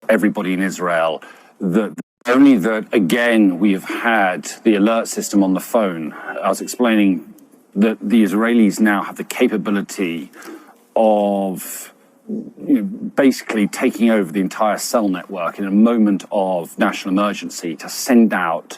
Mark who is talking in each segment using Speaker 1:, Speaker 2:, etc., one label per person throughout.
Speaker 1: everybody in Israel that only that, again, we have had the alert system on the phone. I was explaining that the Israelis now have the capability of basically taking over the entire cell network in a moment of national emergency to send out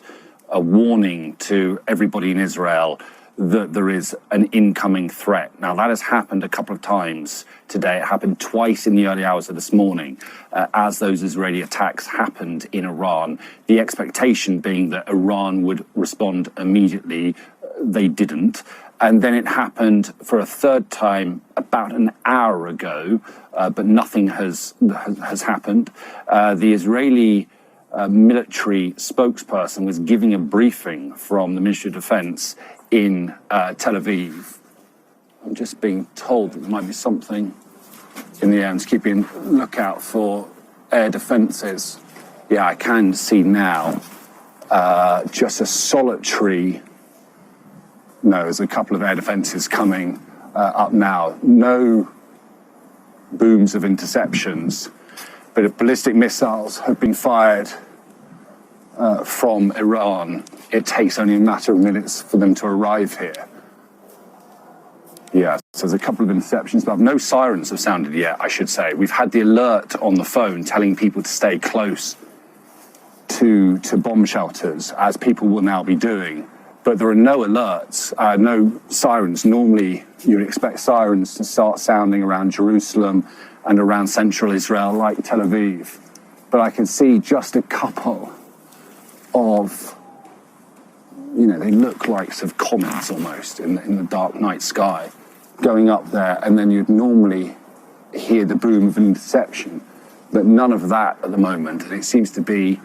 Speaker 1: a warning to everybody in Israel that there is an incoming threat. Now, that has happened a couple of times today. It happened twice in the early hours of this morning as those Israeli attacks happened in Iran. The expectation being that Iran would respond immediately. They didn't. And then it happened for a third time about an hour ago, but nothing has happened. The Israeli military spokesperson was giving a briefing from the Ministry of Defense in Tel Aviv. I'm just being told that there might be something in the air. I'm just keeping a lookout for air defences. Yeah, I can see now just a solitary. No, there's a couple of air defences coming up now. No booms of interceptions, but if ballistic missiles have been fired from Iran, it takes only a matter of minutes for them to arrive here. Yeah, so there's a couple of interceptions, but no sirens have sounded yet, I should say. We've had the alert on the phone telling people to stay close to bomb shelters, as people will now be doing. But there are no alerts, no sirens. Normally, you'd expect sirens to start sounding around Jerusalem and around central Israel, like Tel Aviv. But I can see just a couple of, they look like sort of comets almost in the dark night sky going up there. And then you'd normally hear the boom of an interception, but none of that at the moment. And it seems to be,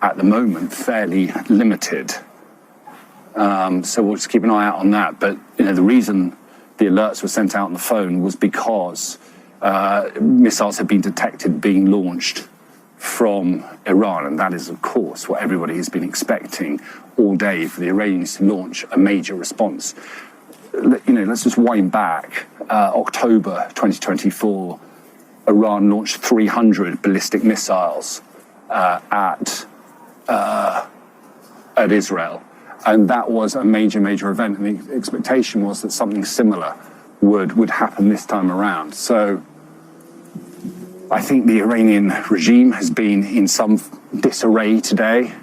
Speaker 1: at the moment, fairly limited. So we'll just keep an eye out on that. But, the reason the alerts were sent out on the phone was because missiles had been detected being launched from Iran. And that is, of course, what everybody has been expecting all day, for the Iranians to launch a major response. Let's just wind back. October 2024, Iran launched 300 ballistic missiles at Israel. And that was a major event. And the expectation was that something similar would happen this time around. So I think the Iranian regime has been in some disarray today,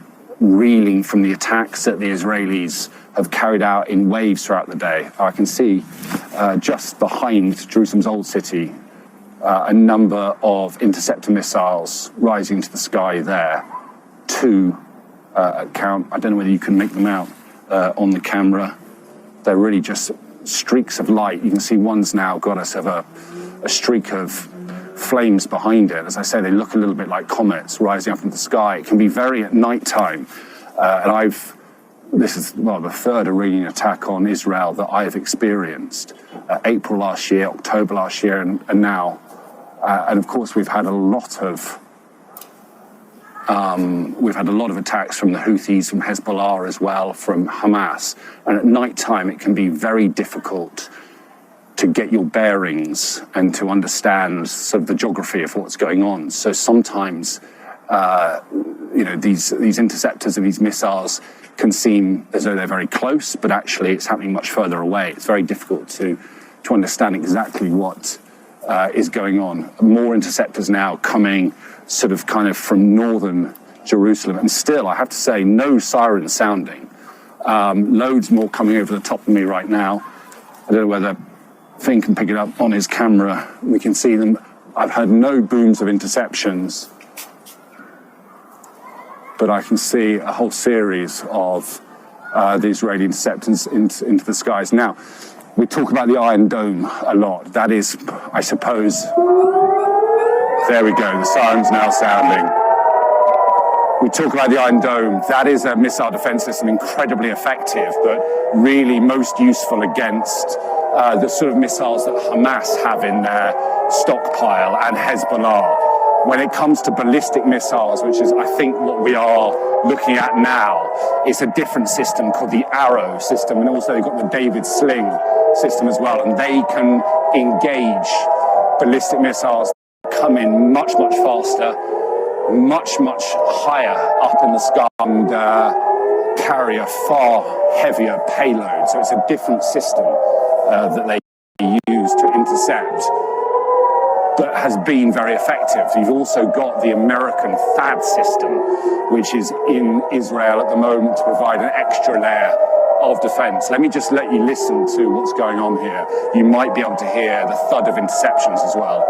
Speaker 1: reeling from the attacks that the Israelis have carried out in waves throughout the day. I can see just behind Jerusalem's Old City a number of interceptor missiles rising to the sky there. Two count. I don't know whether you can make them out on the camera. They're really just streaks of light. You can see one's now got us of a streak of flames behind it. As I say, they look a little bit like comets rising up into the sky. It can be very at night time. And this is the third Iranian attack on Israel that I have experienced. April last year, October last year, and now. And of course, we've had a lot of attacks from the Houthis, from Hezbollah as well, from Hamas. And at night time, it can be very difficult to get your bearings and to understand sort of the geography of what's going on. So sometimes, these interceptors and these missiles can seem as though they're very close, but actually it's happening much further away. It's very difficult to understand exactly what is going on. More interceptors now coming sort of kind of from northern Jerusalem. And still, I have to say, no sirens sounding. Loads more coming over the top of me right now. I don't know whether Finn can pick it up on his camera. We can see them. I've heard no booms of interceptions, but I can see a whole series of the Israeli interceptors into the skies. Now, we talk about the Iron Dome a lot. That is, I suppose, there we go, the siren's now sounding. We talk about the Iron Dome. That is a missile defense system, incredibly effective, but really most useful against the sort of missiles that Hamas have in their stockpile and Hezbollah. When it comes to ballistic missiles, which is, I think, what we are looking at now, it's a different system called the Arrow system, and also they've got the David Sling system as well, and they can engage ballistic missiles, come in much faster, much higher up in the sky and carry a far heavier payload. So it's a different system that they use to intercept, but has been very effective. You've also got the American THAAD system, which is in Israel at the moment to provide an extra layer of defense. Let me just let you listen to what's going on here. You might be able to hear the thud of interceptions as well.